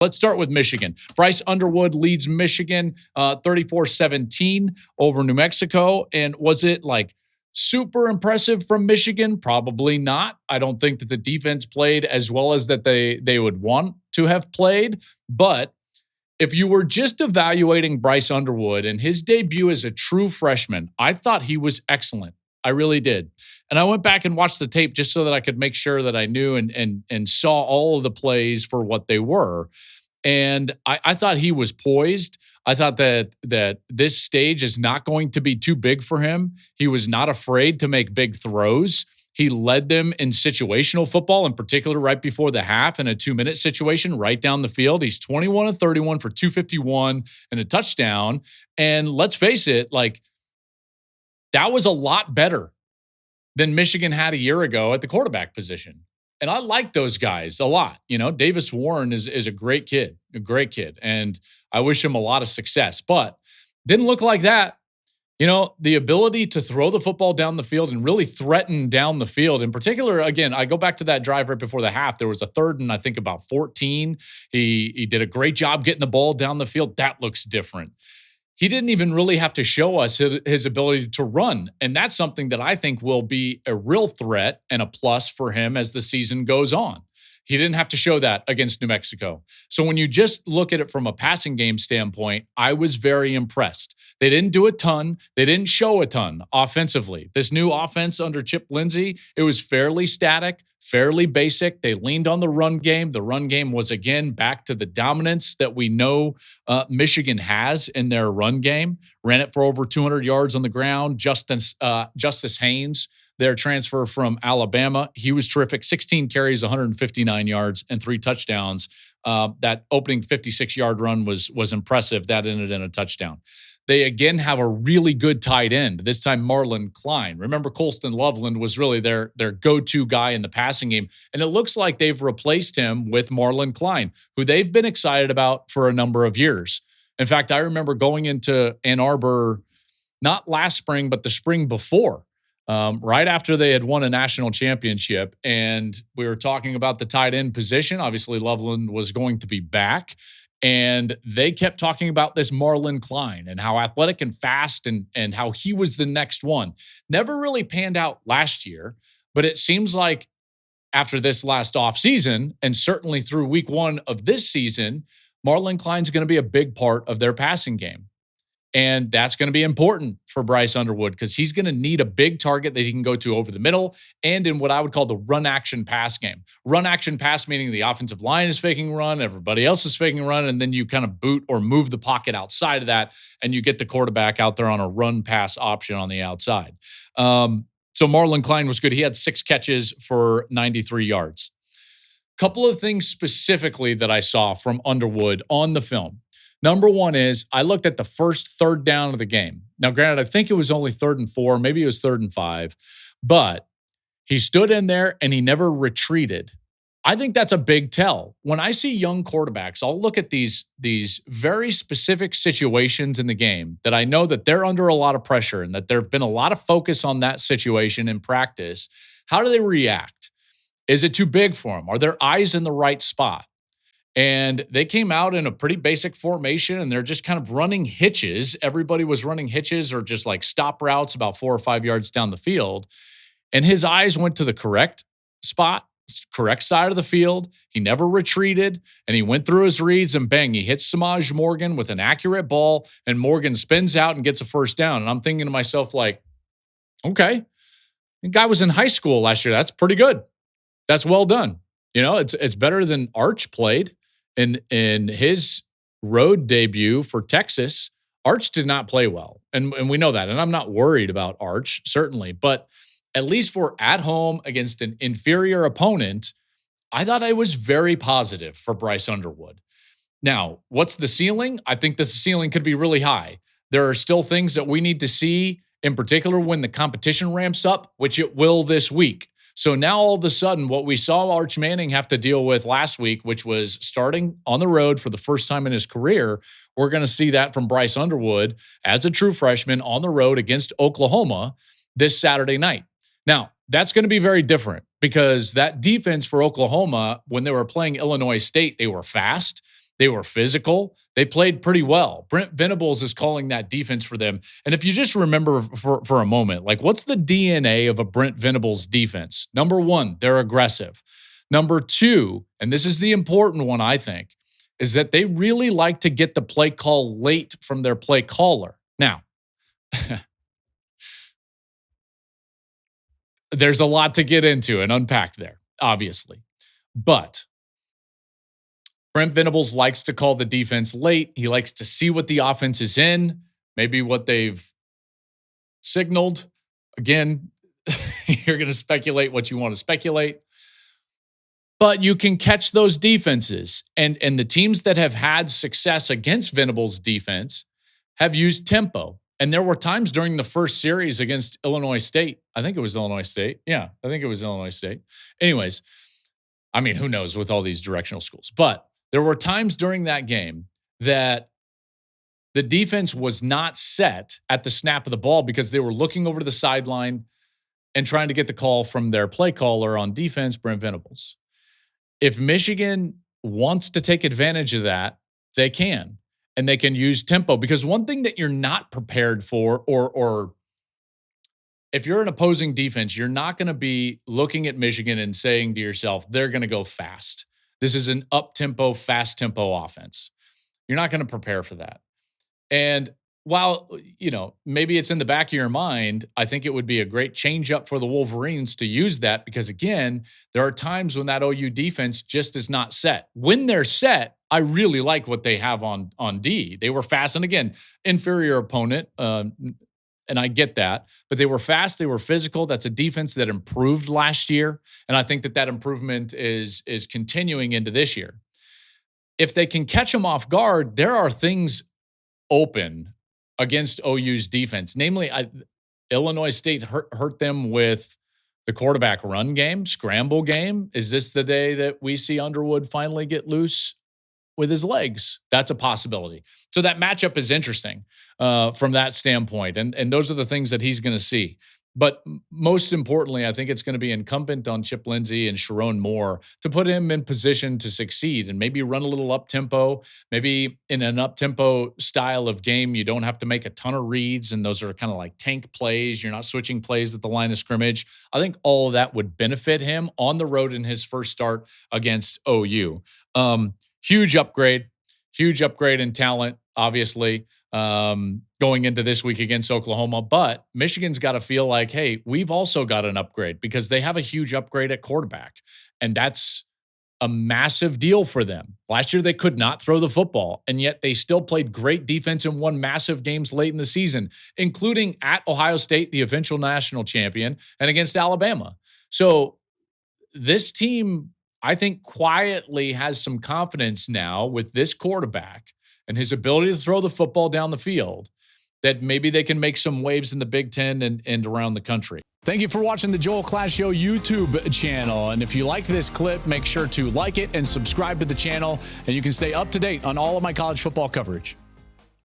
Let's start with Michigan. Bryce Underwood leads Michigan 34-17 over New Mexico. And was it like super impressive from Michigan? Probably not. I don't think that the defense played as well as that they would want to have played. But if you were just evaluating Bryce Underwood and his debut as a true freshman, I thought he was excellent. I really did. And I went back and watched the tape just so that I could make sure that I knew and saw all of the plays for what they were. And I thought he was poised. I thought that this stage is not going to be too big for him. He was not afraid to make big throws. He led them in situational football, in particular right before the half in a 2-minute situation right down the field. He's 21 of 31 for 251 and a touchdown. And let's face it, like, that was a lot better than Michigan had a year ago at the quarterback position. And I like those guys a lot. You know, Davis Warren is a great kid. And I wish him a lot of success. But didn't look like that. You know, the ability to throw the football down the field and really threaten down the field. In particular, again, I go back to that drive right before the half. There was a 3rd and I think about 14. He did a great job getting the ball down the field. That looks different. He didn't even really have to show us his ability to run. And that's something that I think will be a real threat and a plus for him as the season goes on. He didn't have to show that against New Mexico. So when you just look at it from a passing game standpoint, I was very impressed. They didn't do a ton. They didn't show a ton offensively. This new offense under Chip Lindsey, it was fairly static, fairly basic. They leaned on the run game. The run game was, again, back to the dominance that we know Michigan has in their run game. Ran it for over 200 yards on the ground. Justice Haynes, their transfer from Alabama, he was terrific. 16 carries, 159 yards, and 3 touchdowns. That opening 56-yard run was impressive. That ended in a touchdown. They, again, have a really good tight end, this time Marlon Klein. Remember, Colston Loveland was really their go-to guy in the passing game, and it looks like they've replaced him with Marlon Klein, who they've been excited about for a number of years. In fact, I remember going into Ann Arbor, not last spring, but the spring before, right after they had won a national championship, and we were talking about the tight end position. Obviously, Loveland was going to be back. And they kept talking about this Marlon Klein and how athletic and fast and how he was the next one. Never really panned out last year, but it seems like after this last offseason, and certainly through week 1 of this season, Marlon Klein's going to be a big part of their passing game. And that's going to be important for Bryce Underwood because he's going to need a big target that he can go to over the middle and in what I would call the run-action pass game. Run-action pass meaning the offensive line is faking run, everybody else is faking run, and then you kind of boot or move the pocket outside of that, and you get the quarterback out there on a run-pass option on the outside. So Marlon Klein was good. He had 6 catches for 93 yards. Couple of things specifically that I saw from Underwood on the film. Number one is I looked at the first 3rd down of the game. Now, granted, I think it was only 3rd and 4, maybe it was 3rd and 5, but he stood in there and he never retreated. I think that's a big tell. When I see young quarterbacks, I'll look at these very specific situations in the game that I know that they're under a lot of pressure and that there have been a lot of focus on that situation in practice. How do they react? Is it too big for them? Are their eyes in the right spot? And they came out in a pretty basic formation, and they're just kind of running hitches. Everybody was running hitches or just like stop routes about 4 or 5 yards down the field. And his eyes went to the correct spot, correct side of the field. He never retreated, and he went through his reads, and bang, he hits Samaj Morgan with an accurate ball, and Morgan spins out and gets a first down. And I'm thinking to myself, like, okay, the guy was in high school last year. That's pretty good. That's well done. You know, it's better than Arch played. In his road debut for Texas, Arch did not play well. And we know that. And I'm not worried about Arch, certainly. But at least for at home against an inferior opponent, I thought I was very positive for Bryce Underwood. Now, what's the ceiling? I think the ceiling could be really high. There are still things that we need to see, in particular when the competition ramps up, which it will this week. So now all of a sudden, what we saw Arch Manning have to deal with last week, which was starting on the road for the first time in his career, we're going to see that from Bryce Underwood as a true freshman on the road against Oklahoma this Saturday night. Now, that's going to be very different because that defense for Oklahoma, when they were playing Illinois State, they were fast. They were physical. They played pretty well. Brent Venables is calling that defense for them. And if you just remember for a moment, like, what's the DNA of a Brent Venables defense? Number one, they're aggressive. Number two, and this is the important one, I think, is that they really like to get the play call late from their play caller. Now, there's a lot to get into and unpack there, obviously. But Brent Venables likes to call the defense late. He likes to see what the offense is in, maybe what they've signaled. Again, you're going to speculate what you want to speculate. But you can catch those defenses. And the teams that have had success against Venables' defense have used tempo. And there were times during the first series against Illinois State. I think it was Illinois State. Yeah, I think it was Illinois State. Anyways, I mean, who knows with all these directional schools. But there were times during that game that the defense was not set at the snap of the ball because they were looking over to the sideline and trying to get the call from their play caller on defense, Brent Venables. If Michigan wants to take advantage of that, they can. And they can use tempo, because one thing that you're not prepared for, or if you're an opposing defense, you're not going to be looking at Michigan and saying to yourself, they're going to go fast. This is an up-tempo, fast-tempo offense. You're not going to prepare for that. And while, maybe it's in the back of your mind, I think it would be a great change-up for the Wolverines to use that, because, again, there are times when that OU defense just is not set. When they're set, I really like what they have on D. They were fast, and again, inferior opponent, and I get that, but they were fast, they were physical. That's a defense that improved last year, and I think that improvement is continuing into this year. If they can catch them off guard, there are things open against OU's defense. Namely, Illinois State hurt them with the quarterback run game, scramble game. Is this the day that we see Underwood finally get loose with his legs? That's a possibility. So that matchup is interesting from that standpoint. And those are the things that he's going to see. But most importantly, I think it's going to be incumbent on Chip Lindsey and Sharon Moore to put him in position to succeed and maybe run a little up-tempo. Maybe in an up-tempo style of game, you don't have to make a ton of reads, and those are kind of like tank plays. You're not switching plays at the line of scrimmage. I think all of that would benefit him on the road in his first start against OU. Huge upgrade in talent, obviously, going into this week against Oklahoma. But Michigan's got to feel like, hey, we've also got an upgrade, because they have a huge upgrade at quarterback. And that's a massive deal for them. Last year, they could not throw the football, and yet they still played great defense and won massive games late in the season, including at Ohio State, the eventual national champion, and against Alabama. So this team, I think, quietly has some confidence now with this quarterback and his ability to throw the football down the field, that maybe they can make some waves in the Big Ten and around the country. Thank you for watching the Joel Klatt Show YouTube channel. And if you liked this clip, make sure to like it and subscribe to the channel, and you can stay up to date on all of my college football coverage.